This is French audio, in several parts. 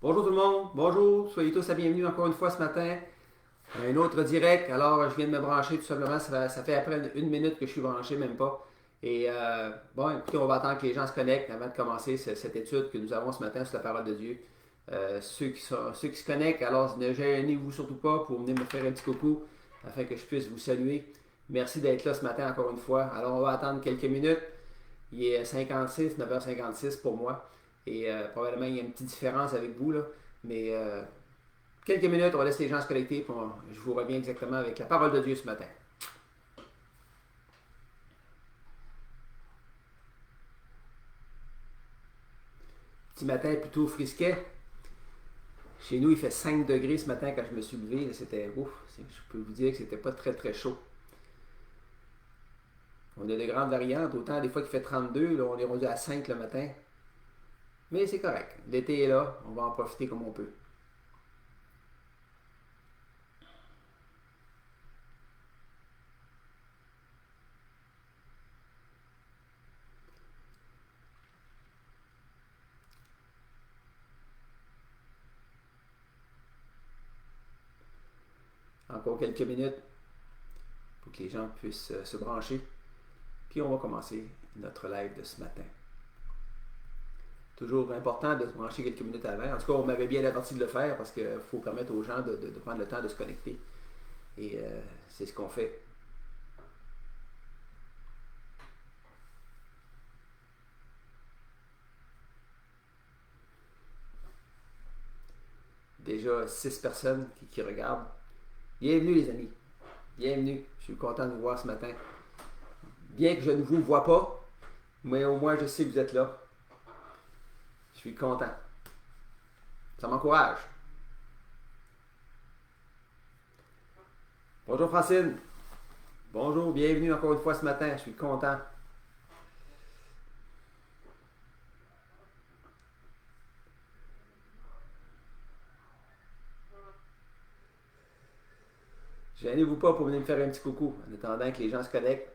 Bonjour tout le monde, bonjour, soyez tous la bienvenue encore une fois ce matin. Un autre direct, alors je viens de me brancher tout simplement, ça fait après une minute que je suis branché, même pas. Et bon, écoutez, on va attendre que les gens se connectent avant de commencer cette étude que nous avons ce matin sur la parole de Dieu. Ceux qui se connectent, alors ne gênez-vous surtout pas pour venir me faire un petit coucou afin que je puisse vous saluer. Merci d'être là ce matin encore une fois. Alors on va attendre quelques minutes. Il est 56, 9h56 pour moi. Et probablement il y a une petite différence avec vous, là. Mais quelques minutes, on laisse les gens se connecter. Puis je vous reviens exactement avec la parole de Dieu ce matin. Petit matin plutôt frisquet. Chez nous, il fait 5 degrés ce matin quand je me suis levé. C'était ouf. Je peux vous dire que c'était pas très très chaud. On a de grandes variantes. Autant des fois qu'il fait 32, là, on est rendu à 5 le matin. Mais c'est correct. L'été est là. On va en profiter comme on peut. Encore quelques minutes pour que les gens puissent se brancher. Puis on va commencer notre live de ce matin. Toujours important de se brancher quelques minutes avant. En tout cas, on m'avait bien averti de le faire parce qu'il faut permettre aux gens de prendre le temps de se connecter. Et c'est ce qu'on fait. Déjà 6 personnes qui regardent. Bienvenue les amis. Bienvenue. Je suis content de vous voir ce matin. Bien que je ne vous vois pas, mais au moins je sais que vous êtes là. Je suis content. Ça m'encourage. Bonjour Francine. Bonjour, bienvenue encore une fois ce matin. Je suis content. Gênez-vous pas pour venir me faire un petit coucou en attendant que les gens se connectent.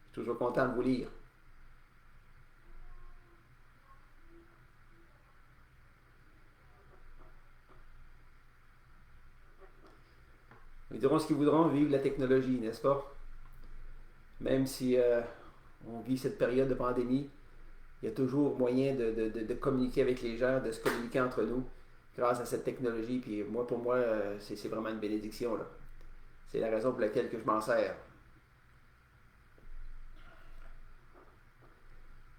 Je suis toujours content de vous lire. Ils diront ce qu'ils voudront, vivre la technologie, n'est-ce pas? Même si on vit cette période de pandémie, il y a toujours moyen de communiquer avec les gens, de se communiquer entre nous grâce à cette technologie. Puis moi, pour moi, c'est vraiment une bénédiction, là. C'est la raison pour laquelle que je m'en sers.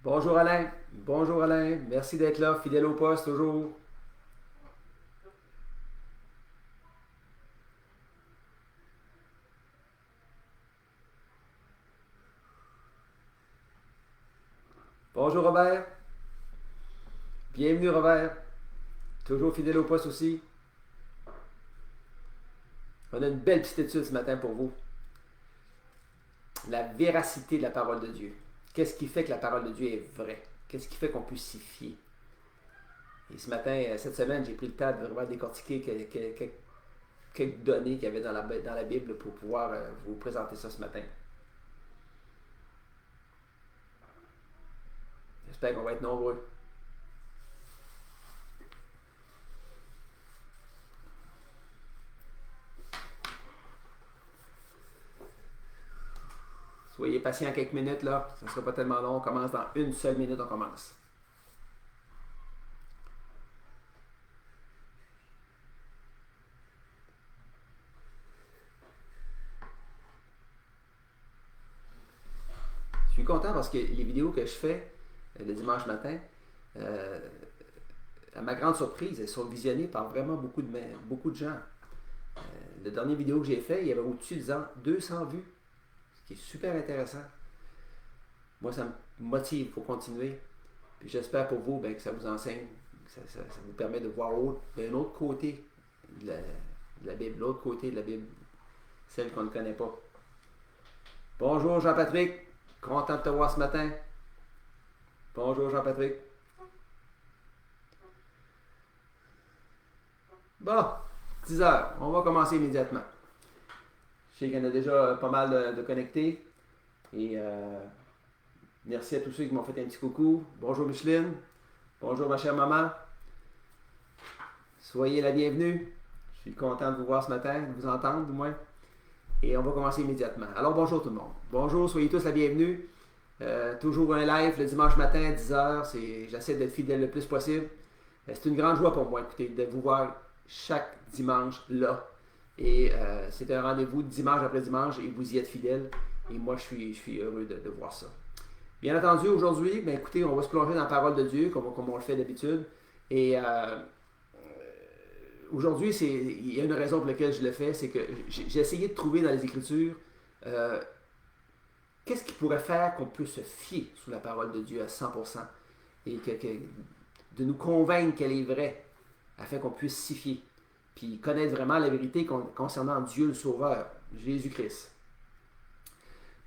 Bonjour Alain. Bonjour Alain. Merci d'être là, fidèle au poste toujours. Bonjour Robert. Bienvenue Robert. Toujours fidèle au poste aussi. On a une belle petite étude ce matin pour vous. La véracité de la parole de Dieu. Qu'est-ce qui fait que la parole de Dieu est vraie? Qu'est-ce qui fait qu'on peut s'y fier? Et ce matin, cette semaine, j'ai pris le temps de vraiment décortiquer quelques données qu'il y avait dans la Bible pour pouvoir vous présenter ça ce matin. J'espère qu'on va être nombreux. Soyez patients quelques minutes là, ça ne sera pas tellement long. On commence dans une seule minute, on commence. Je suis content parce que les vidéos que je fais le dimanche matin, euh, à ma grande surprise, elles sont visionnées par vraiment beaucoup de gens. Le dernier vidéo que j'ai fait, il y avait au-dessus de 200 vues, ce qui est super intéressant. Moi, ça me motive pour continuer. Puis j'espère pour vous que ça vous enseigne, que ça vous permet de voir d'un autre côté de la Bible, l'autre côté de la Bible, celle qu'on ne connaît pas. Bonjour Jean-Patrick, content de te voir ce matin. Bonjour Jean-Patrick. Bon, 10 heures, on va commencer immédiatement. Je sais qu'il y en a déjà pas mal de connectés. Et merci à tous ceux qui m'ont fait un petit coucou. Bonjour Micheline. Bonjour ma chère maman. Soyez la bienvenue. Je suis content de vous voir ce matin, de vous entendre du moins. Et on va commencer immédiatement. Alors bonjour tout le monde. Bonjour, soyez tous la bienvenue. Toujours un live le dimanche matin à 10h. J'essaie d'être fidèle le plus possible. C'est une grande joie pour moi, écoutez, de vous voir chaque dimanche là. Et c'est un rendez-vous dimanche après dimanche et vous y êtes fidèles. Et moi, je suis heureux de voir ça. Bien entendu, aujourd'hui, écoutez, on va se plonger dans la parole de Dieu, comme on le fait d'habitude. Et aujourd'hui, il y a une raison pour laquelle je le fais, c'est que j'ai essayé de trouver dans les Écritures qu'est-ce qui pourrait faire qu'on peut se fier sous la parole de Dieu à 100% et de nous convaincre qu'elle est vraie, afin qu'on puisse s'y fier, puis connaître vraiment la vérité concernant Dieu le Sauveur, Jésus-Christ.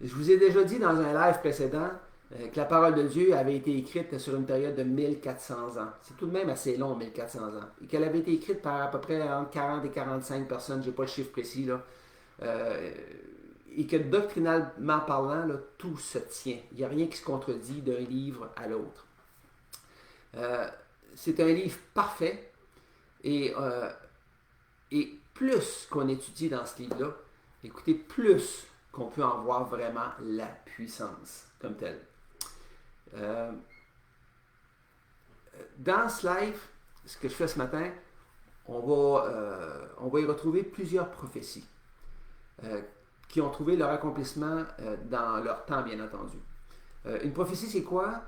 Je vous ai déjà dit dans un live précédent que la parole de Dieu avait été écrite sur une période de 1400 ans. C'est tout de même assez long, 1400 ans. Et qu'elle avait été écrite par à peu près entre 40 et 45 personnes, je n'ai pas le chiffre précis, là. Et que doctrinalement parlant, là, tout se tient. Il n'y a rien qui se contredit d'un livre à l'autre. C'est un livre parfait. Et plus qu'on étudie dans ce livre-là, écoutez, plus qu'on peut en voir vraiment la puissance comme telle. Dans ce live, ce que je fais ce matin, on va y retrouver plusieurs prophéties qui ont trouvé leur accomplissement dans leur temps, bien entendu. Une prophétie, c'est quoi?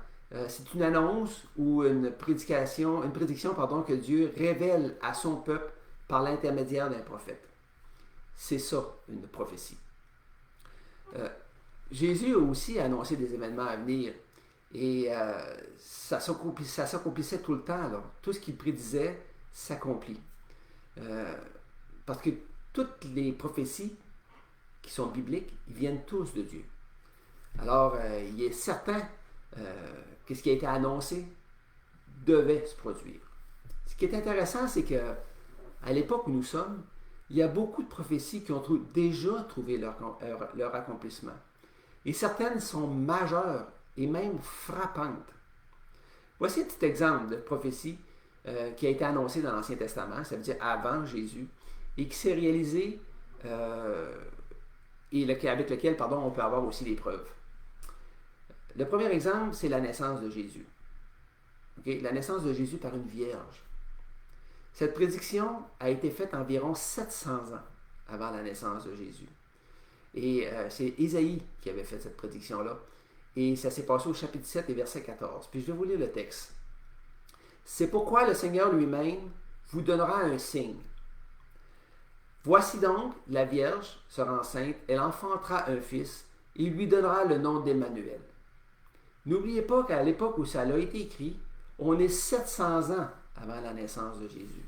C'est une annonce ou une prédiction que Dieu révèle à son peuple par l'intermédiaire d'un prophète. C'est ça, une prophétie. Jésus a aussi annoncé des événements à venir et ça s'accomplissait tout le temps. Là. Tout ce qu'il prédisait s'accomplit. Parce que toutes les prophéties qui sont bibliques, ils viennent tous de Dieu. Alors, il est certain que ce qui a été annoncé devait se produire. Ce qui est intéressant, c'est que à l'époque où nous sommes, il y a beaucoup de prophéties qui ont déjà trouvé leur accomplissement. Et certaines sont majeures et même frappantes. Voici un petit exemple de prophétie qui a été annoncée dans l'Ancien Testament, ça veut dire avant Jésus, et qui s'est réalisée et avec lequel on peut avoir aussi des preuves. Le premier exemple, c'est la naissance de Jésus. Okay? La naissance de Jésus par une vierge. Cette prédiction a été faite environ 700 ans avant la naissance de Jésus. Et c'est Ésaïe qui avait fait cette prédiction-là. Et ça s'est passé au chapitre 7 et verset 14. Puis je vais vous lire le texte. C'est pourquoi le Seigneur lui-même vous donnera un signe. Voici donc, la Vierge sera enceinte, elle enfantera un fils, et il lui donnera le nom d'Emmanuel. N'oubliez pas qu'à l'époque où ça a été écrit, on est 700 ans avant la naissance de Jésus.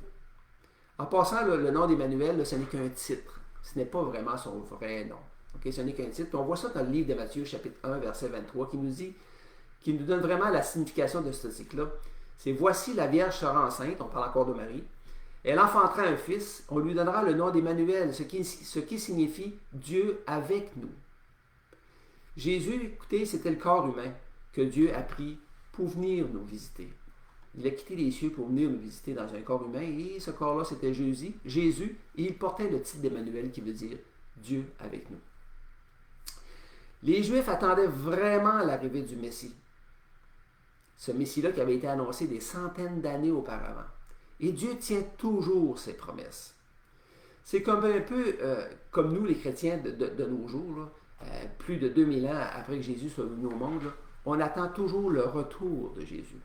En passant, le nom d'Emmanuel, ce n'est qu'un titre. Ce n'est pas vraiment son vrai nom. Okay? Ce n'est qu'un titre. Puis on voit ça dans le livre de Matthieu, chapitre 1, verset 23, qui nous donne vraiment la signification de ce titre-là. C'est « Voici la Vierge sera enceinte », on parle encore de Marie, « elle enfantera un fils, on lui donnera le nom d'Emmanuel, ce qui signifie « Dieu avec nous ». Jésus, écoutez, c'était le corps humain que Dieu a pris pour venir nous visiter. Il a quitté les cieux pour venir nous visiter dans un corps humain, et ce corps-là, c'était Jésus, et il portait le titre d'Emmanuel qui veut dire « Dieu avec nous ». Les Juifs attendaient vraiment l'arrivée du Messie. Ce Messie-là qui avait été annoncé des centaines d'années auparavant. Et Dieu tient toujours ses promesses. C'est comme un peu comme nous, les chrétiens de nos jours, là, plus de 2000 ans après que Jésus soit venu au monde, là, on attend toujours le retour de Jésus.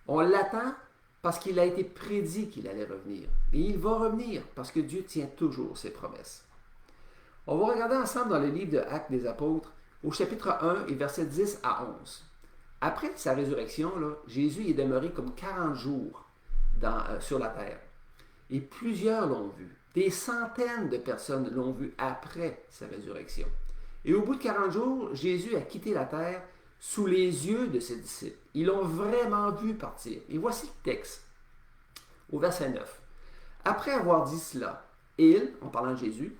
On l'attend parce qu'il a été prédit qu'il allait revenir. Et il va revenir parce que Dieu tient toujours ses promesses. On va regarder ensemble dans le livre de Actes des Apôtres, au chapitre 1 et versets 10 à 11. Après sa résurrection, là, Jésus est demeuré comme 40 jours sur la terre. Et plusieurs l'ont vu. Des centaines de personnes l'ont vu après sa résurrection. Et au bout de 40 jours, Jésus a quitté la terre sous les yeux de ses disciples. Ils l'ont vraiment vu partir. Et voici le texte, au verset 9. Après avoir dit cela, en parlant de Jésus,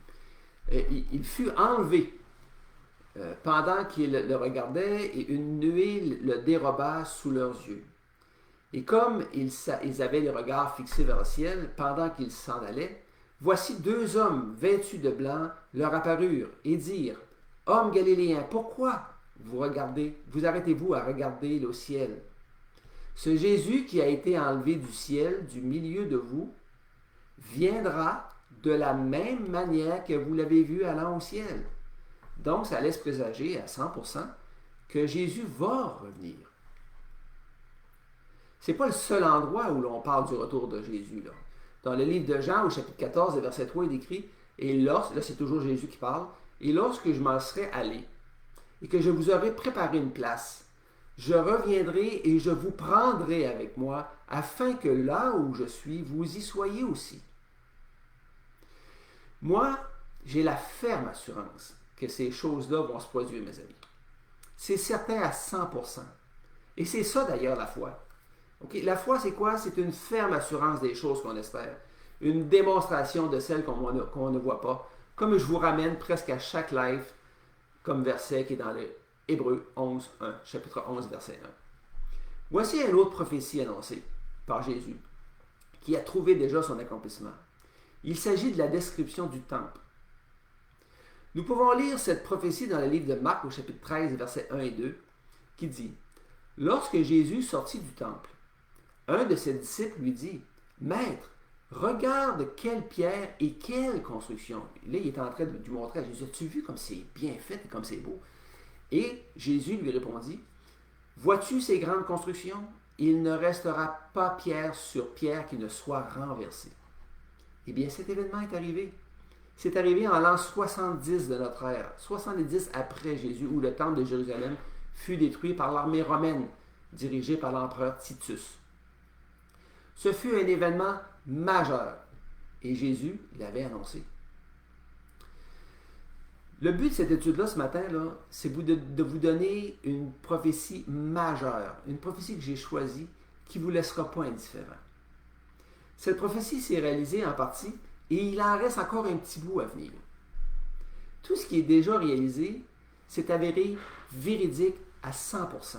il fut enlevé pendant qu'ils le regardaient et une nuée le déroba sous leurs yeux. Et comme ils avaient les regards fixés vers le ciel pendant qu'ils s'en allaient, voici deux hommes vêtus de blanc leur apparurent et dirent, Hommes galiléens, pourquoi vous arrêtez-vous à regarder le ciel? Ce Jésus qui a été enlevé du ciel, du milieu de vous, viendra de la même manière que vous l'avez vu allant au ciel. Donc, ça laisse présager à 100% que Jésus va revenir. Ce n'est pas le seul endroit où l'on parle du retour de Jésus. Là. Dans le livre de Jean, au chapitre 14, verset 3, il écrit, et là c'est toujours Jésus qui parle, et lorsque je m'en serai allé, et que je vous aurai préparé une place, je reviendrai et je vous prendrai avec moi, afin que là où je suis, vous y soyez aussi. Moi, j'ai la ferme assurance que ces choses-là vont se produire, mes amis. C'est certain à 100%. Et c'est ça d'ailleurs la foi. Okay? La foi, c'est quoi? C'est une ferme assurance des choses qu'on espère. Une démonstration de celles qu'on ne voit pas. Comme je vous ramène presque à chaque live, comme verset qui est dans le Hébreux 11, 1, chapitre 11, verset 1. Voici une autre prophétie annoncée par Jésus, qui a trouvé déjà son accomplissement. Il s'agit de la description du temple. Nous pouvons lire cette prophétie dans le livre de Marc au chapitre 13, versets 1 et 2, qui dit « Lorsque Jésus sortit du temple, un de ses disciples lui dit « Maître, regarde quelle pierre et quelle construction. » Là, il est en train de lui montrer à Jésus « As-tu vu comme c'est bien fait et comme c'est beau? » Et Jésus lui répondit « Vois-tu ces grandes constructions? Il ne restera pas pierre sur pierre qui ne soit renversée. » Eh bien, cet événement est arrivé. C'est arrivé en l'an 70 de notre ère, 70 après Jésus, où le temple de Jérusalem fut détruit par l'armée romaine, dirigée par l'empereur Titus. Ce fut un événement majeur, et Jésus l'avait annoncé. Le but de cette étude-là ce matin, c'est de vous donner une prophétie majeure, une prophétie que j'ai choisie, qui ne vous laissera pas indifférent. Cette prophétie s'est réalisée en partie, et il en reste encore un petit bout à venir. Tout ce qui est déjà réalisé s'est avéré véridique à 100%.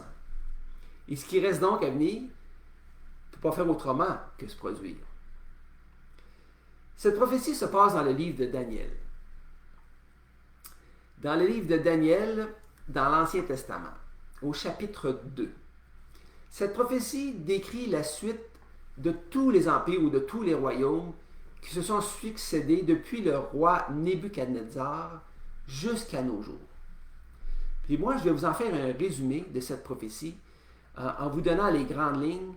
Et ce qui reste donc à venir ne peut pas faire autrement que se produire. Cette prophétie se passe dans le livre de Daniel. Dans le livre de Daniel, dans l'Ancien Testament, au chapitre 2. Cette prophétie décrit la suite de tous les empires ou de tous les royaumes qui se sont succédés depuis le roi Nebuchadnezzar jusqu'à nos jours. Puis moi, je vais vous en faire un résumé de cette prophétie en vous donnant les grandes lignes,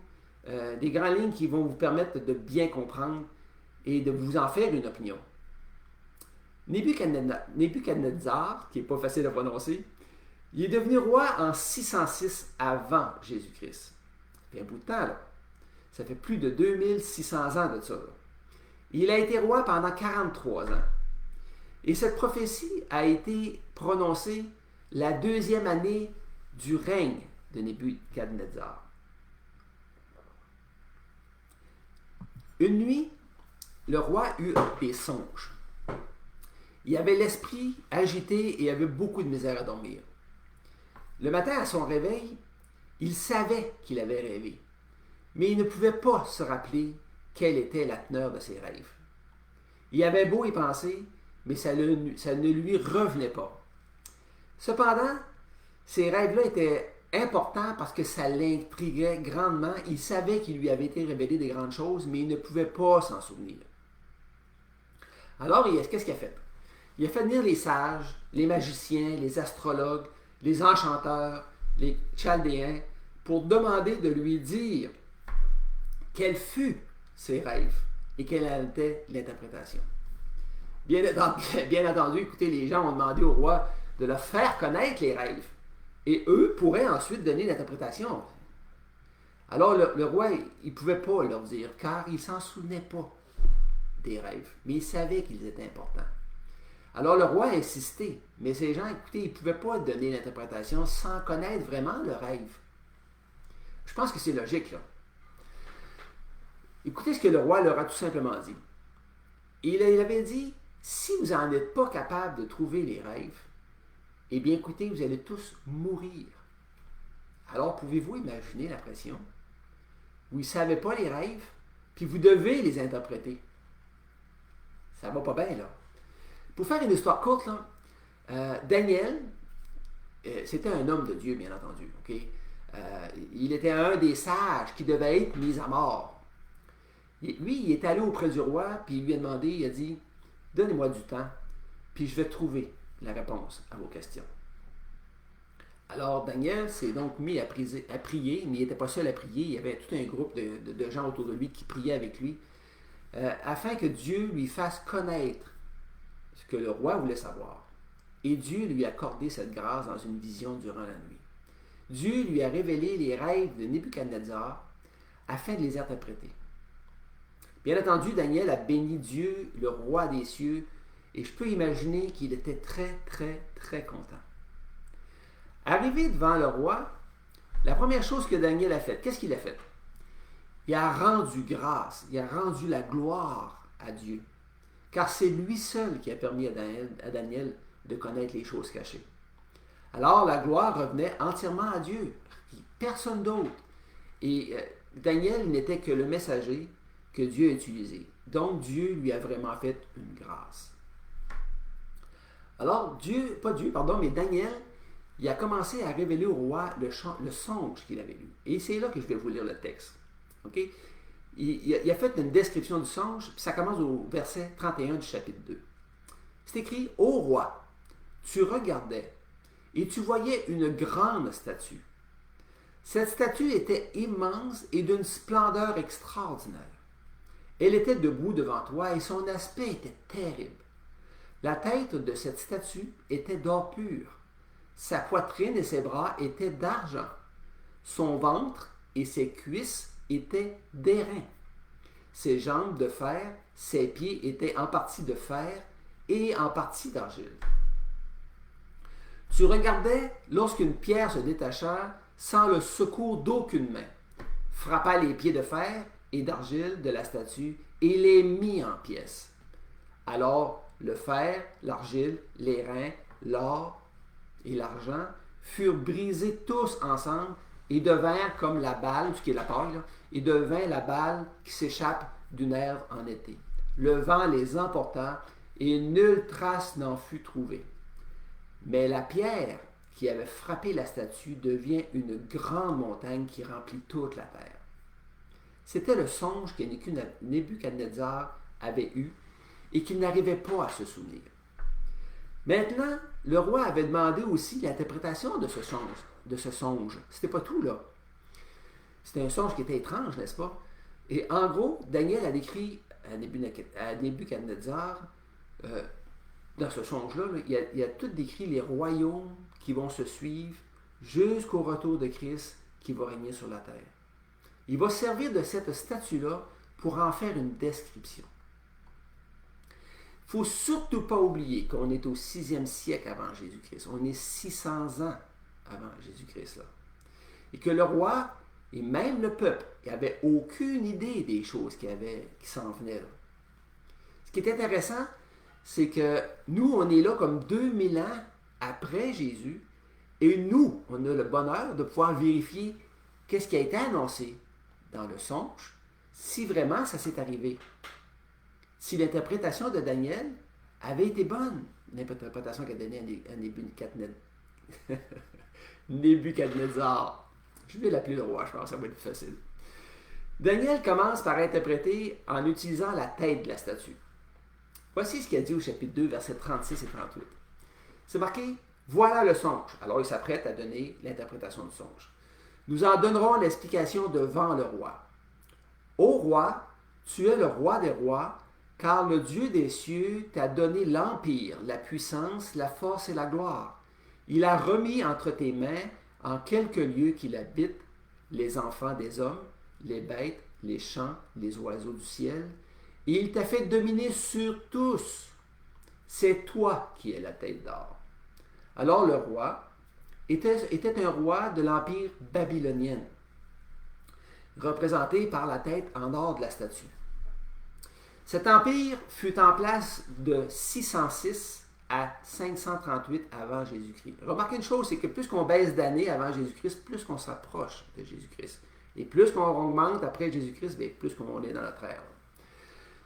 des grandes lignes qui vont vous permettre de bien comprendre et de vous en faire une opinion. Nebuchadnezzar, qui n'est pas facile à prononcer, il est devenu roi en 606 avant Jésus-Christ. Ça fait un bout de temps, là. Ça fait plus de 2600 ans de ça, là. Il a été roi pendant 43 ans. Et cette prophétie a été prononcée la deuxième année du règne de Nebuchadnezzar. Une nuit, le roi eut des songes. Il avait l'esprit agité et avait beaucoup de misère à dormir. Le matin, à son réveil, il savait qu'il avait rêvé, mais il ne pouvait pas se rappeler quelle était la teneur de ses rêves. Il avait beau y penser, mais ça ne lui revenait pas. Cependant, ces rêves-là étaient importants parce que ça l'intriguait grandement. Il savait qu'il lui avait été révélé des grandes choses, mais il ne pouvait pas s'en souvenir. Alors, qu'est-ce qu'il a fait? Il a fait venir les sages, les magiciens, les astrologues, les enchanteurs, les chaldéens, pour demander de lui dire quels furent ses rêves et quelle était l'interprétation. Bien entendu, écoutez, les gens ont demandé au roi de leur faire connaître les rêves. Et eux pourraient ensuite donner l'interprétation. Alors le roi, il ne pouvait pas leur dire, car il ne s'en souvenait pas des rêves, mais il savait qu'ils étaient importants. Alors le roi a insisté, mais ces gens, écoutez, ils ne pouvaient pas donner l'interprétation sans connaître vraiment le rêve. Je pense que c'est logique, là. Écoutez ce que le roi leur a tout simplement dit. Il avait dit, si vous n'en êtes pas capable de trouver les rêves, eh bien écoutez, vous allez tous mourir. Alors pouvez-vous imaginer la pression? vous ne savez pas les rêves, puis vous devez les interpréter. Ça va pas bien, là. Pour faire une histoire courte, là, Daniel, c'était un homme de Dieu, bien entendu. Okay? Il était un des sages qui devait être mis à mort. Lui, il est allé auprès du roi, puis il lui a demandé, il a dit, donnez-moi du temps, puis je vais trouver la réponse à vos questions. Alors, Daniel s'est donc mis à prier, mais il n'était pas seul à prier, il y avait tout un groupe de gens autour de lui qui priaient avec lui, afin que Dieu lui fasse connaître ce que le roi voulait savoir. Et Dieu lui a accordé cette grâce dans une vision durant la nuit. Dieu lui a révélé les rêves de Nebuchadnezzar afin de les interpréter. Bien entendu, Daniel a béni Dieu, le roi des cieux, et je peux imaginer qu'il était très, très, très content. Arrivé devant le roi, la première chose que Daniel a faite, qu'est-ce qu'il a fait? Il a rendu grâce, il a rendu la gloire à Dieu, car c'est lui seul qui a permis à Daniel de connaître les choses cachées. Alors la gloire revenait entièrement à Dieu, personne d'autre. Et Daniel n'était que le messager que Dieu a utilisé. Donc Dieu lui a vraiment fait une grâce. Alors mais Daniel, il a commencé à révéler au roi le songe qu'il avait lu. Et c'est là que je vais vous lire le texte. Okay? Il a fait une description du songe, puis ça commence au verset 31 du chapitre 2. C'est écrit, « Ô roi, tu regardais, et tu voyais une grande statue. Cette statue était immense et d'une splendeur extraordinaire. Elle était debout devant toi et son aspect était terrible. La tête de cette statue était d'or pur. Sa poitrine et ses bras étaient d'argent. Son ventre et ses cuisses étaient d'airain. Ses jambes de fer, ses pieds étaient en partie de fer et en partie d'argile. Tu regardais lorsqu'une pierre se détacha sans le secours d'aucune main, frappa les pieds de fer et d'argile de la statue et les mit en pièces. Alors le fer, l'argile, l'airain, l'or et l'argent furent brisés tous ensemble et devinrent comme la balle, ce qui est la paille, là, et devint la balle qui s'échappe d'une herbe en été. Le vent les emporta et nulle trace n'en fut trouvée. Mais la pierre qui avait frappé la statue devient une grande montagne qui remplit toute la terre. C'était le songe que Nebuchadnezzar avait eu et qu'il n'arrivait pas à se souvenir. Maintenant, le roi avait demandé aussi l'interprétation de ce songe. C'était pas tout, là. C'était un songe qui était étrange, n'est-ce pas? Et en gros, Daniel a décrit à Nebuchadnezzar, dans ce songe-là, il a tout décrit les royaumes qui vont se suivre jusqu'au retour de Christ qui va régner sur la terre. Il va servir de cette statue-là pour en faire une description. Il ne faut surtout pas oublier qu'on est au 6e siècle avant Jésus-Christ. On est 600 ans avant Jésus-Christ, là. Et que le roi et même le peuple n'avaient aucune idée des choses qui s'en venaient là. Ce qui est intéressant, c'est que nous, on est là comme 2000 ans après Jésus, et nous, on a le bonheur de pouvoir vérifier qu'est-ce qui a été annoncé dans le songe, si vraiment ça s'est arrivé. Si l'interprétation de Daniel avait été bonne, l'interprétation qu'a donnée à Nebuchadnezzar. Je vais l'appeler le roi, je pense que ça va être plus facile. Daniel commence par interpréter en utilisant la tête de la statue. Voici ce qu'il a dit au chapitre 2, versets 36 et 38. C'est marqué, « Voilà le songe. » Alors il s'apprête à donner l'interprétation du songe. « Nous en donnerons l'explication devant le roi. Ô roi, tu es le roi des rois, car le Dieu des cieux t'a donné l'empire, la puissance, la force et la gloire. Il a remis entre tes mains, en quelques lieux qu'il habite, les enfants des hommes, les bêtes, les champs, les oiseaux du ciel, et il t'a fait dominer sur tous. C'est toi qui es la tête d'or. » Alors le roi était un roi de l'empire babylonien, représenté par la tête en or de la statue. Cet empire fut en place de 606 à 538 avant Jésus-Christ. Remarquez une chose, c'est que plus qu'on baisse d'années avant Jésus-Christ, plus qu'on s'approche de Jésus-Christ. Et plus qu'on augmente après Jésus-Christ, bien, plus qu'on est dans notre ère.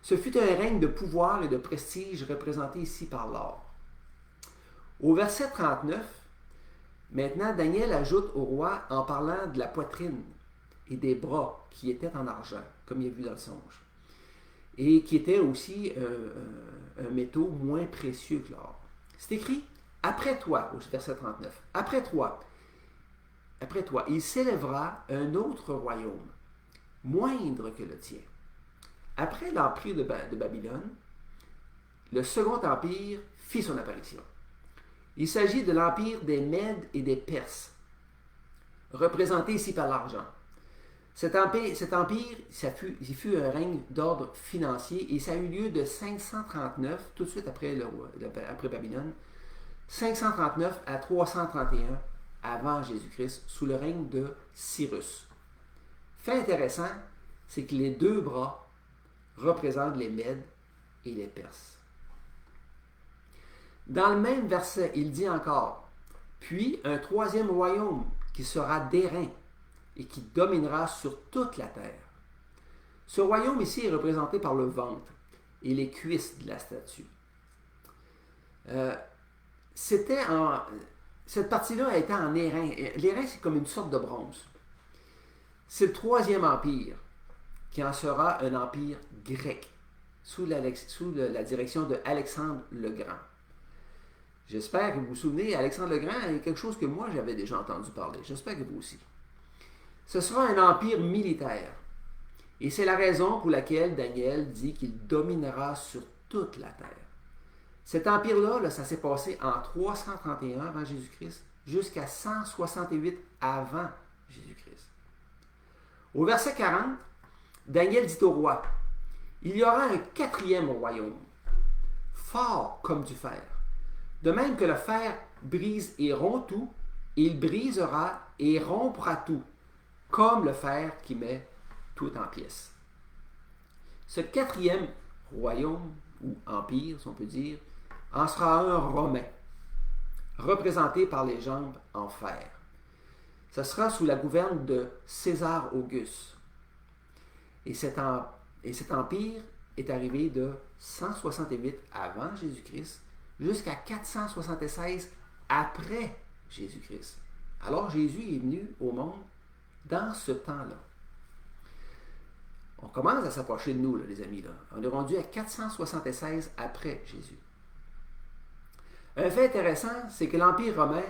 Ce fut un règne de pouvoir et de prestige représenté ici par l'or. Au verset 39, maintenant Daniel ajoute au roi en parlant de la poitrine et des bras qui étaient en argent, comme il a vu dans le songe, et qui étaient aussi un métaux moins précieux que l'or. C'est écrit, après toi, au verset 39, après toi, il s'élèvera un autre royaume, moindre que le tien. Après l'empire de Babylone, le second empire fit son apparition. Il s'agit de l'empire des Mèdes et des Perses, représenté ici par l'argent. Cet empire il fut un règne d'ordre financier et ça a eu lieu de 539, tout de suite après Babylone, 539 à 331 avant Jésus-Christ, sous le règne de Cyrus. Fait intéressant, c'est que les deux bras représentent les Mèdes et les Perses. Dans le même verset, il dit encore, « Puis un troisième royaume qui sera d'airain et qui dominera sur toute la terre. » Ce royaume ici est représenté par le ventre et les cuisses de la statue. Cette partie-là était en airain. L'airain, c'est comme une sorte de bronze. C'est le troisième empire qui en sera un empire grec sous la direction de Alexandre le Grand. J'espère que vous vous souvenez, Alexandre le Grand est quelque chose que moi j'avais déjà entendu parler. J'espère que vous aussi. Ce sera un empire militaire. Et c'est la raison pour laquelle Daniel dit qu'il dominera sur toute la terre. Cet empire-là, ça s'est passé en 331 avant Jésus-Christ jusqu'à 168 avant Jésus-Christ. Au verset 40, Daniel dit au roi, « Il y aura un quatrième royaume, fort comme du fer. De même que le fer brise et rompt tout, il brisera et rompra tout, comme le fer qui met tout en pièces. » Ce quatrième royaume, ou empire, si on peut dire, en sera un romain, représenté par les jambes en fer. Ce sera sous la gouverne de César Auguste. Et cet empire est arrivé de 168 avant Jésus-Christ jusqu'à 476 après Jésus-Christ. Alors Jésus est venu au monde dans ce temps-là. On commence à s'approcher de nous, là, les amis. Là. On est rendu à 476 après Jésus. Un fait intéressant, c'est que l'Empire romain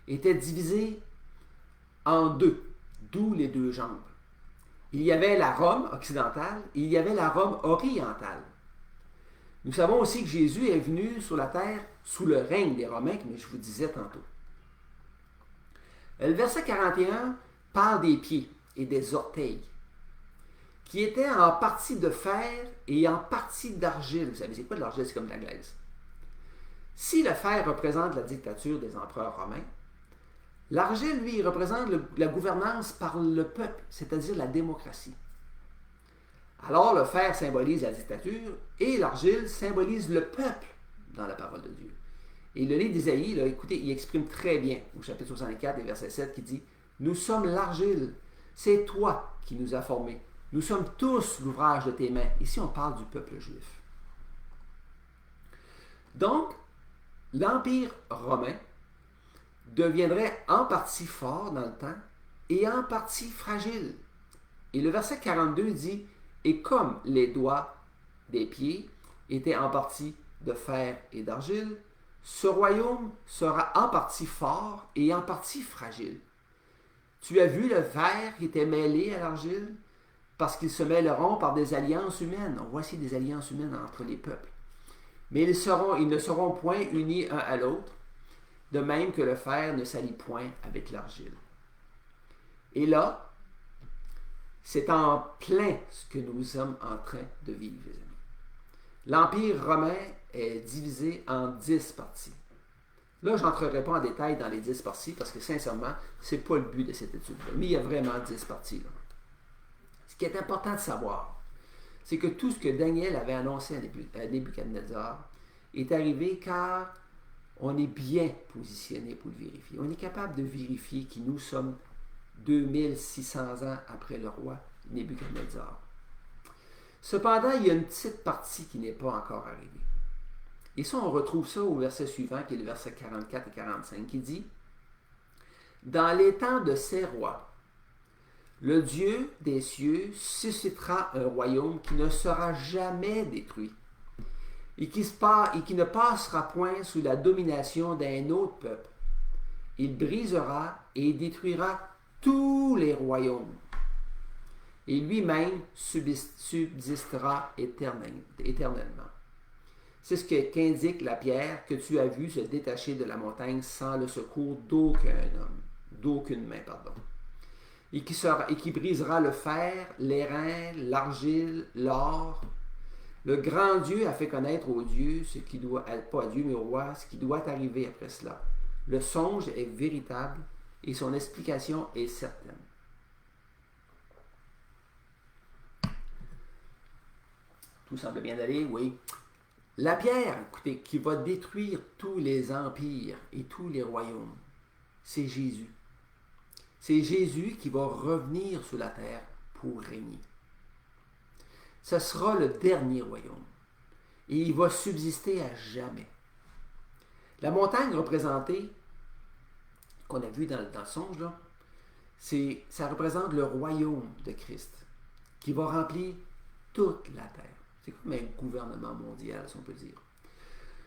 était divisé en deux, d'où les deux jambes. Il y avait la Rome occidentale et il y avait la Rome orientale. Nous savons aussi que Jésus est venu sur la terre sous le règne des Romains, comme je vous disais tantôt. Le verset 41 parle des pieds et des orteils, qui étaient en partie de fer et en partie d'argile. Vous savez, c'est quoi de l'argile? C'est comme de la glaise. Si le fer représente la dictature des empereurs romains, l'argile, lui, représente la gouvernance par le peuple, c'est-à-dire la démocratie. Alors, le fer symbolise la dictature et l'argile symbolise le peuple dans la parole de Dieu. Et le livre d'Isaïe, là, écoutez, il exprime très bien, au chapitre 64 et verset 7, qui dit « Nous sommes l'argile, c'est toi qui nous as formés. Nous sommes tous l'ouvrage de tes mains. » Ici, on parle du peuple juif. Donc, l'Empire romain deviendrait en partie fort dans le temps et en partie fragile. Et le verset 42 dit « Et comme les doigts des pieds étaient en partie de fer et d'argile, ce royaume sera en partie fort et en partie fragile. Tu as vu le fer qui était mêlé à l'argile, parce qu'ils se mêleront par des alliances humaines. On voit ici des alliances humaines entre les peuples. Mais ils ne seront point unis un à l'autre, de même que le fer ne s'allie point avec l'argile. » Et là, c'est en plein ce que nous sommes en train de vivre, les amis. L'Empire romain est divisé en 10 parties. Là, je n'entrerai pas en détail dans les 10 parties parce que, sincèrement, ce n'est pas le but de cette étude-là. Mais il y a vraiment 10 parties. Là. Ce qui est important de savoir, c'est que tout ce que Daniel avait annoncé à Nebuchadnezzar est arrivé car on est bien positionné pour le vérifier. On est capable de vérifier qui nous sommes 2600 ans après le roi Nebuchadnezzar. Cependant, il y a une petite partie qui n'est pas encore arrivée. Et ça, on retrouve ça au verset suivant, qui est le verset 44 et 45, qui dit « Dans les temps de ces rois, le Dieu des cieux suscitera un royaume qui ne sera jamais détruit et qui ne passera point sous la domination d'un autre peuple. Il brisera et détruira tous les royaumes, et lui-même subsistera éternellement. » C'est ce qu'indique la pierre que tu as vue se détacher de la montagne sans le secours d'aucun homme, d'aucune main, et qui brisera le fer, l'airain, l'argile, l'or. Le grand Dieu a fait connaître aux dieux ce qui doit, pas à Dieu, mais au roi, ce qui doit arriver après cela. Le songe est véritable et son explication est certaine. Tout semble bien aller, oui. La pierre, écoutez, qui va détruire tous les empires et tous les royaumes, c'est Jésus. C'est Jésus qui va revenir sur la terre pour régner. Ce sera le dernier royaume et il va subsister à jamais. La montagne représentée, qu'on a vu dans le songe, là, ça représente le royaume de Christ qui va remplir toute la terre. C'est comme un gouvernement mondial, si on peut dire.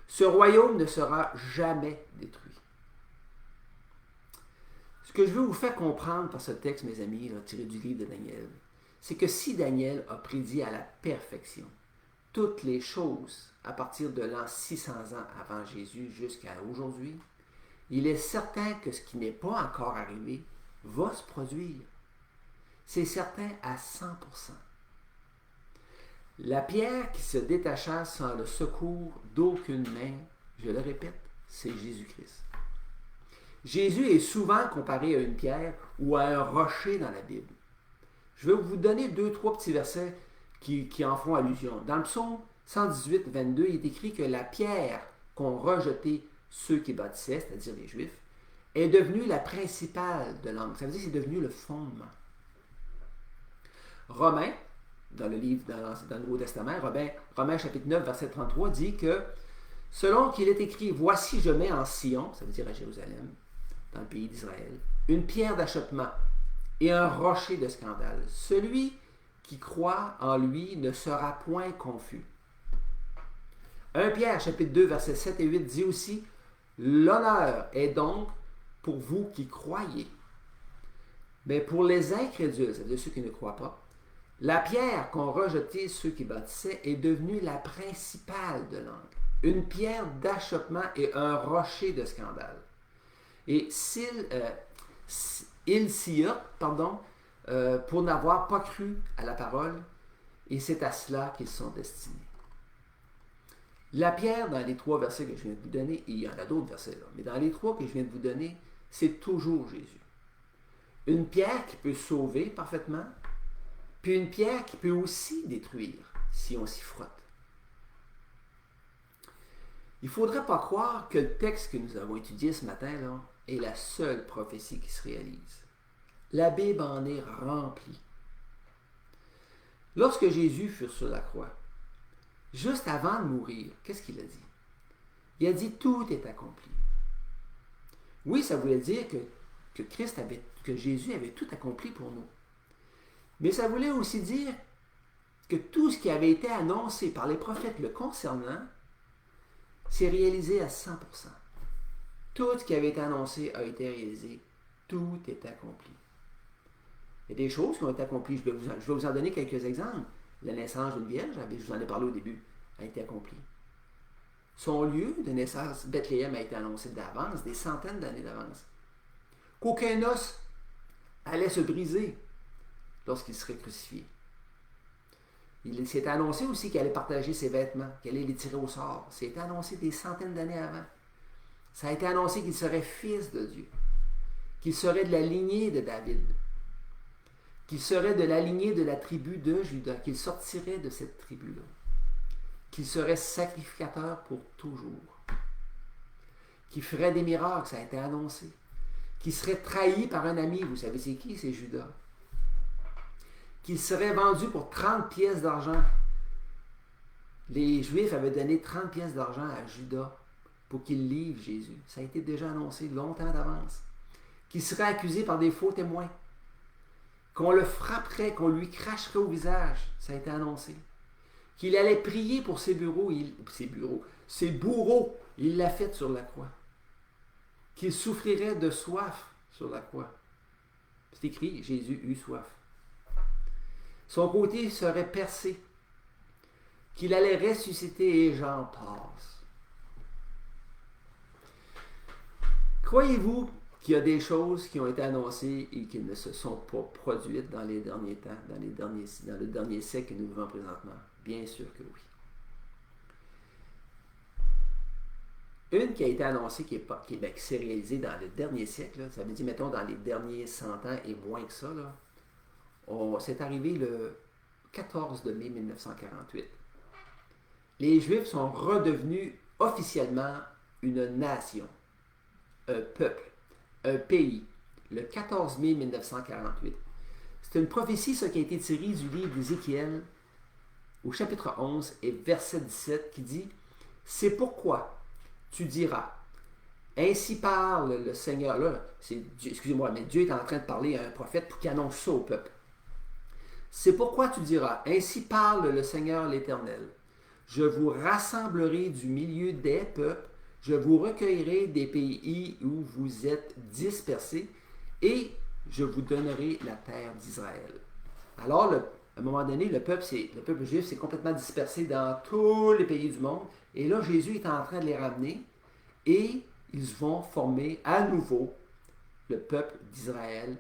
Ce royaume ne sera jamais détruit. Ce que je veux vous faire comprendre par ce texte, mes amis, là, tiré du livre de Daniel, c'est que si Daniel a prédit à la perfection toutes les choses à partir de l'an 600 ans avant Jésus jusqu'à aujourd'hui, il est certain que ce qui n'est pas encore arrivé va se produire. C'est certain à 100%. La pierre qui se détacha sans le secours d'aucune main, je le répète, c'est Jésus-Christ. Jésus est souvent comparé à une pierre ou à un rocher dans la Bible. Je vais vous donner 2-3 petits versets qui en font allusion. Dans le psaume 118, 22, il est écrit que la pierre qu'ont rejeté ceux qui bâtissaient, c'est-à-dire les Juifs, est devenue la principale de l'angle. Ça veut dire que c'est devenu le fondement. Romains, dans le livre, dans le Nouveau Testament, Romains chapitre 9, verset 33, dit que selon qu'il est écrit « Voici je mets en Sion », ça veut dire à Jérusalem, dans le pays d'Israël, une pierre d'achoppement et un rocher de scandale. Celui qui croit en lui ne sera point confus. 1 Pierre chapitre 2, versets 7 et 8 dit aussi « L'honneur est donc pour vous qui croyez. Mais pour les incrédules, c'est-à-dire ceux qui ne croient pas, la pierre qu'ont rejeté ceux qui bâtissaient est devenue la principale de l'angle, une pierre d'achoppement et un rocher de scandale. Et ils s'y heurtent, pour n'avoir pas cru à la parole, et c'est à cela qu'ils sont destinés. La pierre, dans les 3 versets que je viens de vous donner, et il y en a d'autres versets là, mais dans les 3 que je viens de vous donner, c'est toujours Jésus. Une pierre qui peut sauver parfaitement, puis une pierre qui peut aussi détruire si on s'y frotte. Il ne faudrait pas croire que le texte que nous avons étudié ce matin là, est la seule prophétie qui se réalise. La Bible en est remplie. Lorsque Jésus fut sur la croix, juste avant de mourir, qu'est-ce qu'il a dit? Il a dit « Tout est accompli ». Oui, ça voulait dire que Jésus avait tout accompli pour nous. Mais ça voulait aussi dire que tout ce qui avait été annoncé par les prophètes le concernant s'est réalisé à 100%. Tout ce qui avait été annoncé a été réalisé. Tout est accompli. Il y a des choses qui ont été accomplies. Je vais vous en donner quelques exemples. La naissance d'une vierge, je vous en ai parlé au début, a été accomplie. Son lieu de naissance, Bethléem, a été annoncé d'avance, des centaines d'années d'avance. Qu'aucun os allait se briser lorsqu'il serait crucifié. Il s'est annoncé aussi qu'il allait partager ses vêtements, qu'il allait les tirer au sort. C'est annoncé des centaines d'années avant. Ça a été annoncé qu'il serait fils de Dieu, qu'il serait de la lignée de David, qu'il serait de la lignée de la tribu de Juda, qu'il sortirait de cette tribu-là, qu'il serait sacrificateur pour toujours, qu'il ferait des miracles, ça a été annoncé, qui serait trahi par un ami. Vous savez c'est qui? C'est Judas. Qu'il serait vendu pour 30 pièces d'argent. Les Juifs avaient donné 30 pièces d'argent à Judas pour qu'il livre Jésus. Ça a été déjà annoncé longtemps d'avance. Qu'il serait accusé par des faux témoins. Qu'on le frapperait, qu'on lui cracherait au visage. Ça a été annoncé. Qu'il allait prier pour ses bourreaux. Il l'a fait sur la croix. Qu'il souffrirait de soif sur la croix. C'est écrit, Jésus eut soif. Son côté serait percé. Qu'il allait ressusciter et j'en passe. Croyez-vous qu'il y a des choses qui ont été annoncées et qui ne se sont pas produites dans les derniers temps, dans le dernier siècle que nous vivons présentement? Bien sûr que oui. Une qui a été annoncée, qui s'est réalisée dans le dernier siècle, là, ça veut dire, mettons, dans les derniers 100 ans et moins que ça, c'est arrivé le 14 de mai 1948. Les Juifs sont redevenus officiellement une nation, un peuple, un pays, le 14 mai 1948. C'est une prophétie, ça, qui a été tirée du livre d'Ézéchiel, au chapitre 11 et verset 17, qui dit « C'est pourquoi tu diras, ainsi parle le Seigneur. » Là, excusez-moi, mais Dieu est en train de parler à un prophète pour qu'il annonce ça au peuple. « C'est pourquoi tu diras, ainsi parle le Seigneur l'Éternel. Je vous rassemblerai du milieu des peuples, je vous recueillerai des pays où vous êtes dispersés, et je vous donnerai la terre d'Israël. » Alors, à un moment donné, le peuple juif s'est complètement dispersé dans tous les pays du monde. Et là, Jésus est en train de les ramener et ils vont former à nouveau le peuple d'Israël.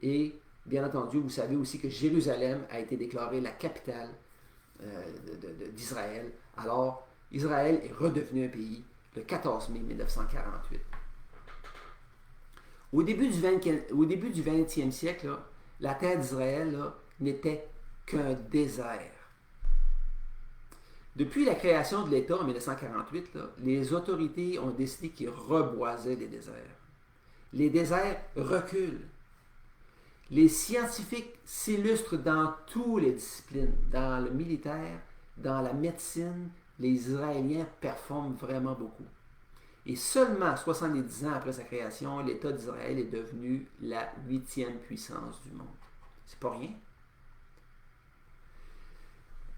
Et bien entendu, vous savez aussi que Jérusalem a été déclarée la capitale d'Israël. Alors, Israël est redevenu un pays le 14 mai 1948. Au début du 20e siècle, là, la terre d'Israël n'était qu'un désert. Depuis la création de l'État en 1948, les autorités ont décidé qu'ils reboisaient les déserts. Les déserts reculent. Les scientifiques s'illustrent dans toutes les disciplines. Dans le militaire, dans la médecine, les Israéliens performent vraiment beaucoup. Et seulement 70 ans après sa création, l'État d'Israël est devenu la 8e puissance du monde. C'est pas rien.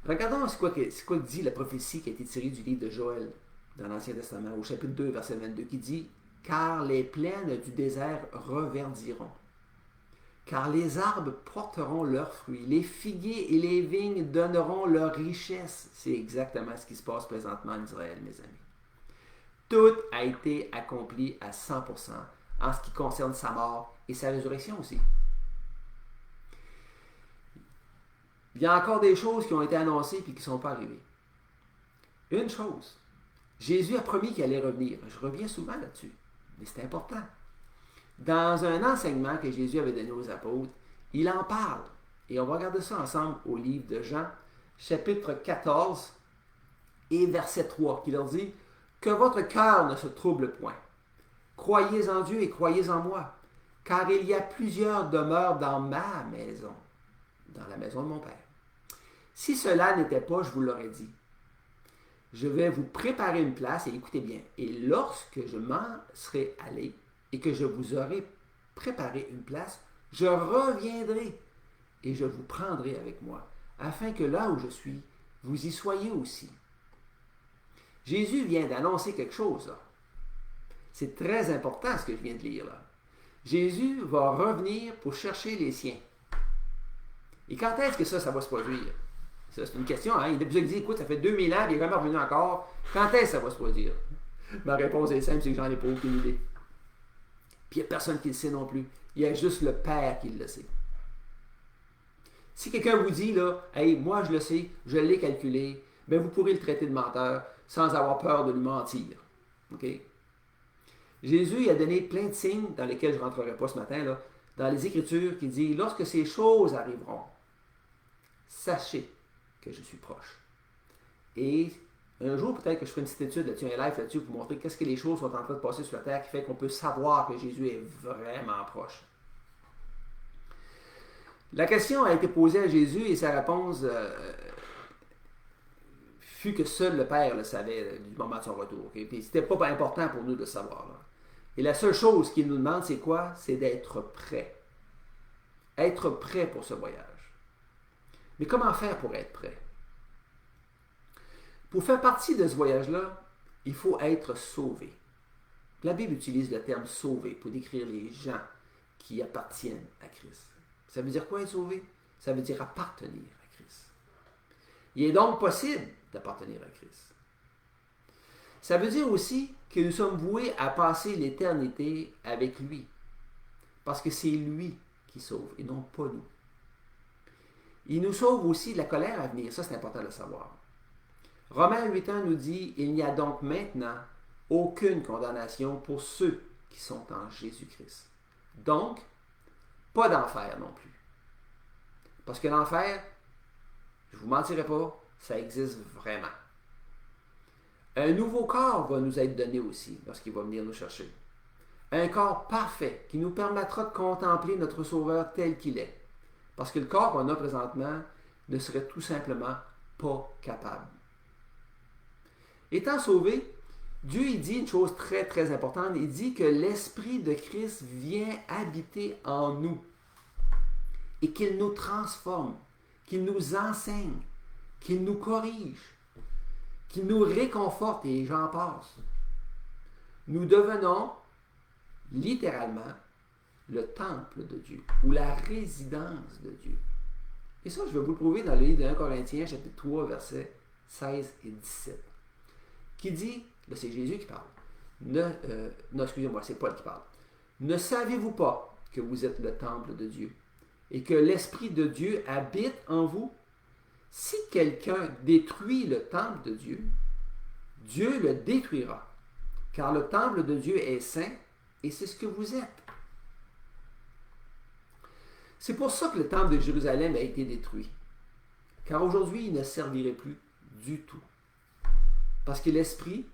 Regardons ce que dit la prophétie qui a été tirée du livre de Joël dans l'Ancien Testament, au chapitre 2, verset 22, qui dit « Car les plaines du désert reverdiront, car les arbres porteront leurs fruits, les figuiers et les vignes donneront leur richesse. » C'est exactement ce qui se passe présentement en Israël, mes amis. Tout a été accompli à 100% en ce qui concerne sa mort et sa résurrection aussi. Il y a encore des choses qui ont été annoncées et qui ne sont pas arrivées. Une chose, Jésus a promis qu'il allait revenir. Je reviens souvent là-dessus, mais c'est important. Dans un enseignement que Jésus avait donné aux apôtres, il en parle. Et on va regarder ça ensemble au livre de Jean, chapitre 14 et verset 3, qui leur dit « Que votre cœur ne se trouble point. Croyez en Dieu et croyez en moi, car il y a plusieurs demeures dans ma maison, dans la maison de mon Père. Si cela n'était pas, je vous l'aurais dit. Je vais vous préparer une place, et écoutez bien, et lorsque je m'en serai allé et que je vous aurai préparé une place, je reviendrai et je vous prendrai avec moi, afin que là où je suis, vous y soyez aussi. » Jésus vient d'annoncer quelque chose là. C'est très important ce que je viens de lire là. Jésus va revenir pour chercher les siens. Et quand est-ce que ça va se produire? Ça, c'est une question. Hein? Il a déjà dit, écoute, ça fait 2000 ans, puis il est vraiment revenu encore. Quand est-ce que ça va se produire? Ma réponse est simple, c'est que j'en ai pas aucune idée. Puis il n'y a personne qui le sait non plus. Il y a juste le Père qui le sait. Si quelqu'un vous dit, là, hey, moi je le sais, je l'ai calculé, bien vous pourrez le traiter de menteur sans avoir peur de lui mentir. OK? Jésus il a donné plein de signes dans lesquels je ne rentrerai pas ce matin, là, dans les Écritures, qui dit, lorsque ces choses arriveront, sachez que je suis proche. Et Un jour, peut-être que je ferai une petite étude là-dessus, un live là-dessus, pour vous montrer qu'est-ce que les choses sont en train de passer sur la terre qui fait qu'on peut savoir que Jésus est vraiment proche. La question a été posée à Jésus et sa réponse fut que seul le Père le savait du moment de son retour. Okay? Puis c'était pas important pour nous de le savoir. Là. Et la seule chose qu'il nous demande, c'est quoi? C'est d'être prêt. Être prêt pour ce voyage. Mais comment faire pour être prêt? Pour faire partie de ce voyage-là, il faut être sauvé. La Bible utilise le terme sauvé pour décrire les gens qui appartiennent à Christ. Ça veut dire quoi être sauvé? Ça veut dire appartenir à Christ. Il est donc possible d'appartenir à Christ. Ça veut dire aussi que nous sommes voués à passer l'éternité avec lui. Parce que c'est lui qui sauve et non pas nous. Il nous sauve aussi de la colère à venir. Ça, c'est important de le savoir. Romains 8 nous dit « Il n'y a donc maintenant aucune condamnation pour ceux qui sont en Jésus-Christ. » Donc, pas d'enfer non plus. Parce que l'enfer, je ne vous mentirai pas, ça existe vraiment. Un nouveau corps va nous être donné aussi lorsqu'il va venir nous chercher. Un corps parfait qui nous permettra de contempler notre Sauveur tel qu'il est. Parce que le corps qu'on a présentement ne serait tout simplement pas capable. Étant sauvé, Dieu il dit une chose très très importante. Il dit que l'Esprit de Christ vient habiter en nous et qu'il nous transforme, qu'il nous enseigne, qu'il nous corrige, qu'il nous réconforte et j'en passe. Nous devenons littéralement le temple de Dieu ou la résidence de Dieu. Et ça, je vais vous le prouver dans le livre de 1 Corinthiens, chapitre 3, versets 16 et 17, qui dit, là c'est Jésus qui parle, non, excusez-moi, c'est Paul qui parle. Ne savez-vous pas que vous êtes le temple de Dieu et que l'Esprit de Dieu habite en vous? Si quelqu'un détruit le temple de Dieu, Dieu le détruira, car le temple de Dieu est saint et c'est ce que vous êtes. C'est pour ça que le temple de Jérusalem a été détruit, car aujourd'hui il ne servirait plus du tout, parce que l'Esprit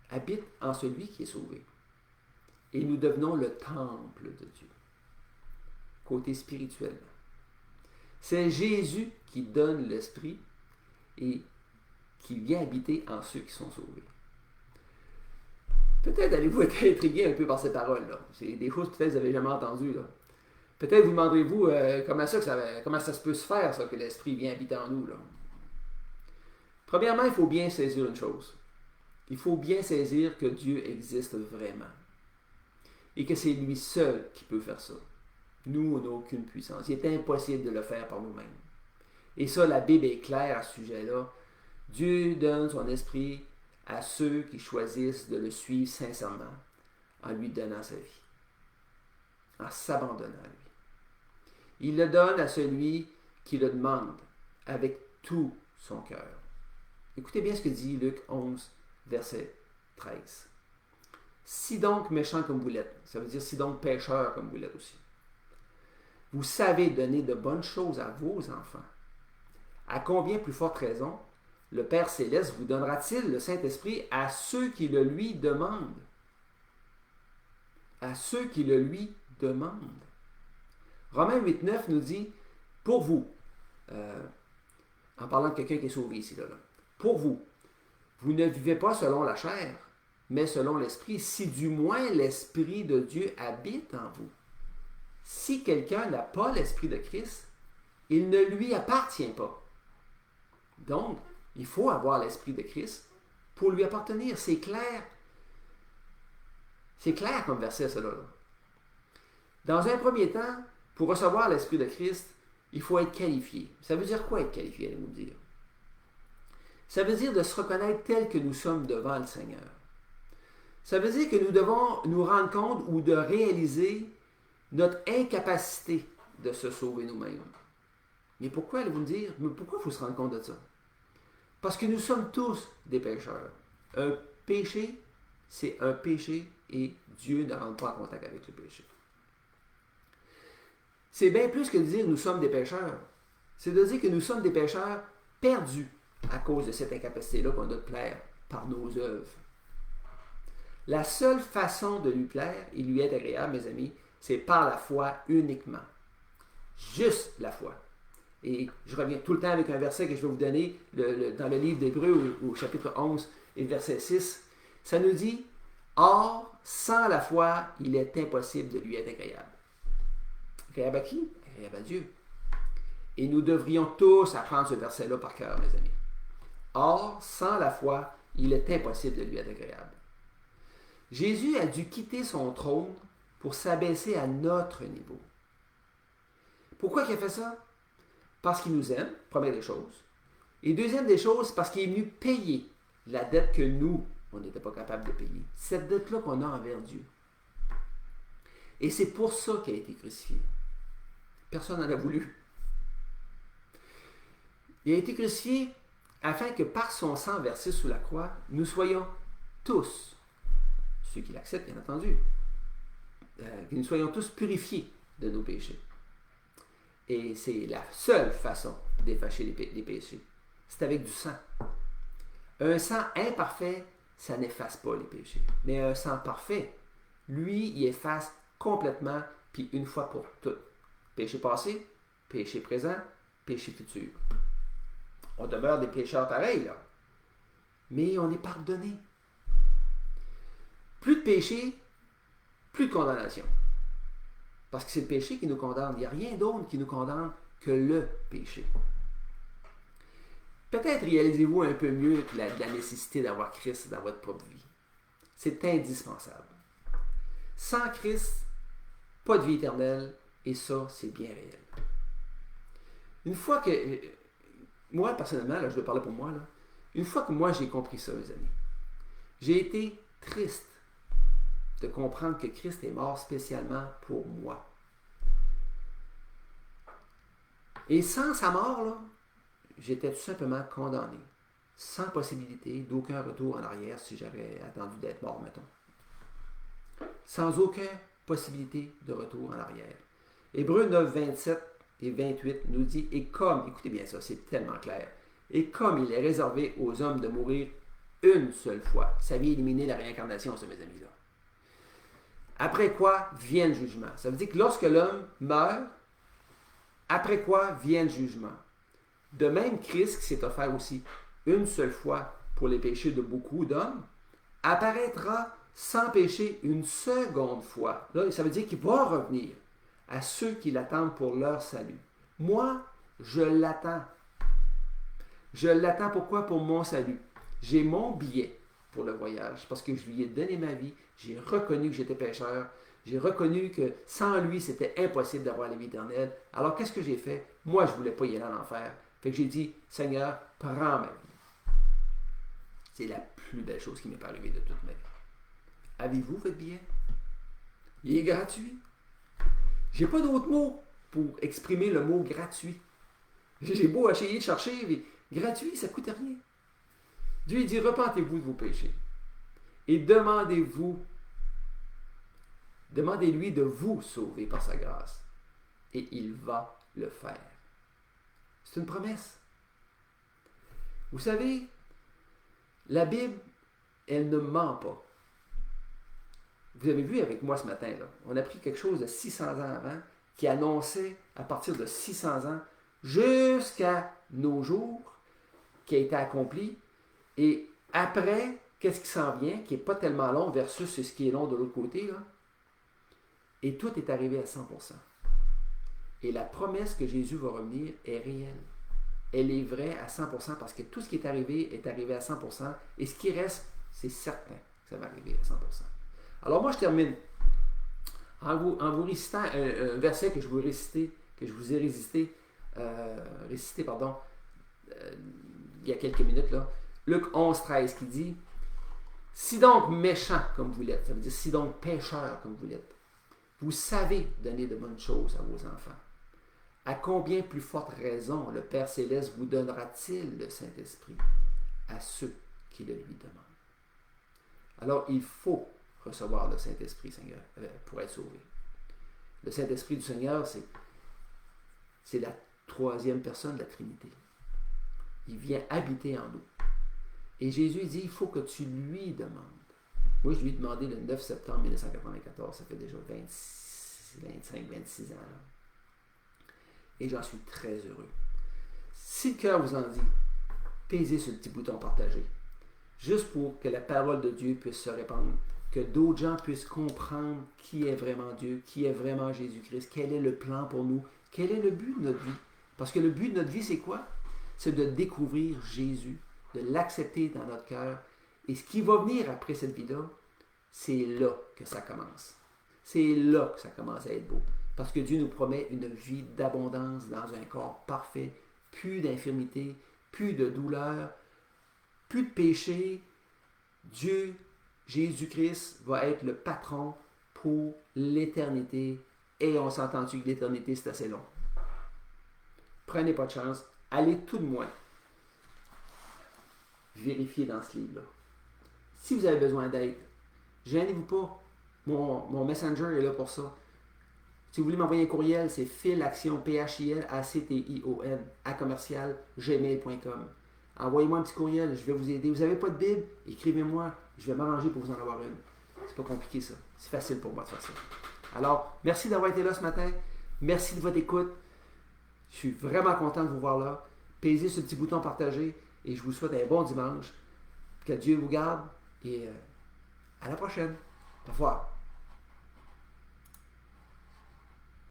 habite en celui qui est sauvé. Et nous devenons le temple de Dieu, côté spirituel. C'est Jésus qui donne l'Esprit et qui vient habiter en ceux qui sont sauvés. Peut-être allez-vous être intrigué un peu par ces paroles-là. C'est des choses peut-être que vous n'avez jamais entendues. Là. Peut-être vous demanderez-vous comment ça se peut se faire, ça, que l'Esprit vient habiter en nous. Là. Premièrement, il faut bien saisir une chose. Il faut bien saisir que Dieu existe vraiment. Et que c'est lui seul qui peut faire ça. Nous, on n'a aucune puissance. Il est impossible de le faire par nous-mêmes. Et ça, la Bible est claire à ce sujet-là. Dieu donne son esprit à ceux qui choisissent de le suivre sincèrement, en lui donnant sa vie, en s'abandonnant à lui. Il le donne à celui qui le demande, avec tout son cœur. Écoutez bien ce que dit Luc 11, verset 13. Si donc méchants comme vous l'êtes, ça veut dire si donc pécheurs comme vous l'êtes aussi, vous savez donner de bonnes choses à vos enfants, à combien plus forte raison le Père Céleste vous donnera-t-il le Saint-Esprit à ceux qui le lui demandent? À ceux qui le lui demandent. Romains 8, 9 nous dit, pour vous, en parlant de quelqu'un qui est sauvé ici, là, pour vous, vous ne vivez pas selon la chair, mais selon l'Esprit, si du moins l'Esprit de Dieu habite en vous. Si quelqu'un n'a pas l'Esprit de Christ, il ne lui appartient pas. Donc, il faut avoir l'Esprit de Christ pour lui appartenir. C'est clair. C'est clair comme verset, cela. Dans un premier temps, pour recevoir l'Esprit de Christ, il faut être qualifié. Ça veut dire quoi être qualifié, allez-vous me dire? Ça veut dire de se reconnaître tel que nous sommes devant le Seigneur. Ça veut dire que nous devons nous rendre compte ou de réaliser notre incapacité de se sauver nous-mêmes. Mais pourquoi, allez-vous me dire? Mais pourquoi il faut se rendre compte de ça? Parce que nous sommes tous des pécheurs. Un péché, c'est un péché et Dieu ne rentre pas en contact avec le péché. C'est bien plus que de dire nous sommes des pécheurs. C'est de dire que nous sommes des pécheurs perdus à cause de cette incapacité-là qu'on a de plaire par nos œuvres. La seule façon de lui plaire et lui être agréable, mes amis, c'est par la foi uniquement. Juste la foi. Et je reviens tout le temps avec un verset que je vais vous donner dans le livre d'Hébreux au chapitre 11 et verset 6. Ça nous dit, « Or, sans la foi, il est impossible de lui être agréable. » Agréable à qui? Agréable à Dieu. Et nous devrions tous apprendre ce verset-là par cœur, mes amis. Or, sans la foi, il est impossible de lui être agréable. Jésus a dû quitter son trône pour s'abaisser à notre niveau. Pourquoi il a fait ça? Parce qu'il nous aime, première des choses. Et deuxième des choses, parce qu'il est venu payer la dette que nous, on n'était pas capable de payer. Cette dette-là qu'on a envers Dieu. Et c'est pour ça qu'il a été crucifié. Personne n'en a voulu. Il a été crucifié afin que par son sang versé sous la croix, nous soyons tous, ceux qui l'acceptent bien entendu, que nous soyons tous purifiés de nos péchés. Et c'est la seule façon d'effacer les péchés. C'est avec du sang. Un sang imparfait, ça n'efface pas les péchés. Mais un sang parfait, lui, il efface complètement, puis une fois pour toutes. Péché passé, péché présent, péché futur. On demeure des pécheurs pareils, là. Mais on est pardonné. Plus de péché, plus de condamnation. Parce que c'est le péché qui nous condamne. Il n'y a rien d'autre qui nous condamne que le péché. Peut-être réalisez-vous un peu mieux la nécessité d'avoir Christ dans votre propre vie. C'est indispensable. Sans Christ, pas de vie éternelle, et ça, c'est bien réel. Une fois que, moi personnellement, là, je vais parler pour moi, là, une fois que moi j'ai compris ça, mes amis, j'ai été triste de comprendre que Christ est mort spécialement pour moi. Et sans sa mort, là, j'étais tout simplement condamné, sans possibilité d'aucun retour en arrière si j'avais attendu d'être mort, mettons. Sans aucune possibilité de retour en arrière. Hébreux 9, 27 et 28 nous dit, et comme, écoutez bien ça, c'est tellement clair, et comme il est réservé aux hommes de mourir une seule fois, ça vient éliminer la réincarnation, ça, mes amis-là. Après quoi vient le jugement. Ça veut dire que lorsque l'homme meurt, après quoi vient le jugement. De même, Christ, qui s'est offert aussi une seule fois pour les péchés de beaucoup d'hommes, apparaîtra sans péché une seconde fois. Là, ça veut dire qu'il va revenir à ceux qui l'attendent pour leur salut. Moi, je l'attends. Je l'attends pourquoi? Pour mon salut. J'ai mon billet pour le voyage parce que je lui ai donné ma vie. J'ai reconnu que j'étais pécheur. J'ai reconnu que sans lui, c'était impossible d'avoir la vie éternelle. Alors, qu'est-ce que j'ai fait? Moi, je ne voulais pas y aller en enfer. Fait que j'ai dit, Seigneur, prends ma vie. C'est la plus belle chose qui m'est arrivée de toute ma vie. Avez-vous votre billet? Il est gratuit. J'ai pas d'autre mot pour exprimer le mot gratuit. J'ai beau essayer de chercher, mais gratuit, ça ne coûte rien. Dieu dit, repentez-vous de vos péchés. Et demandez-lui de vous sauver par sa grâce. Et il va le faire. C'est une promesse. Vous savez, la Bible, elle ne ment pas. Vous avez vu avec moi ce matin, là, on a pris quelque chose de 600 ans avant qui annonçait à partir de 600 ans jusqu'à nos jours qui a été accompli. Et après, qu'est-ce qui s'en vient, qui n'est pas tellement long versus ce qui est long de l'autre côté, là. Et tout est arrivé à 100%. Et la promesse que Jésus va revenir est réelle. Elle est vraie à 100% parce que tout ce qui est arrivé à 100%. Et ce qui reste, c'est certain que ça va arriver à 100%. Alors moi, je termine en vous récitant un verset que je vous ai récité, il y a quelques minutes, là. Luc 11, 13, qui dit « Si donc méchants comme vous l'êtes, ça veut dire si donc pécheurs comme vous l'êtes, vous savez donner de bonnes choses à vos enfants. À combien plus forte raison le Père Céleste vous donnera-t-il le Saint-Esprit à ceux qui le lui demandent? » Alors, il faut recevoir le Saint-Esprit, Seigneur, pour être sauvé. Le Saint-Esprit du Seigneur, c'est la troisième personne de la Trinité. Il vient habiter en nous. Et Jésus dit, il faut que tu lui demandes. Moi, je lui ai demandé le 9 septembre 1994, ça fait déjà 25, 26 ans. Là. Et j'en suis très heureux. Si le cœur vous en dit, pesez sur le petit bouton partager. Juste pour que la parole de Dieu puisse se répandre, que d'autres gens puissent comprendre qui est vraiment Dieu, qui est vraiment Jésus-Christ, quel est le plan pour nous, quel est le but de notre vie. Parce que le but de notre vie, c'est quoi? C'est de découvrir Jésus, de l'accepter dans notre cœur. Et ce qui va venir après cette vie-là, c'est là que ça commence. C'est là que ça commence à être beau. Parce que Dieu nous promet une vie d'abondance dans un corps parfait, plus d'infirmité, plus de douleur, plus de péché. Dieu, Jésus-Christ, va être le patron pour l'éternité. Et on s'est entendu que l'éternité, c'est assez long. Prenez pas de chance. Allez tout de moins vérifier dans ce livre-là. Si vous avez besoin d'aide, gênez-vous pas. Mon messenger est là pour ça. Si vous voulez m'envoyer un courriel, c'est philaction, PHILACTION, @gmail.com. Envoyez-moi un petit courriel, je vais vous aider. Vous n'avez pas de Bible? Écrivez-moi, je vais m'arranger pour vous en avoir une. C'est pas compliqué ça. C'est facile pour moi de faire ça. Alors, merci d'avoir été là ce matin. Merci de votre écoute. Je suis vraiment content de vous voir là. Pesez ce petit bouton partager et je vous souhaite un bon dimanche. Que Dieu vous garde et à la prochaine. Au revoir.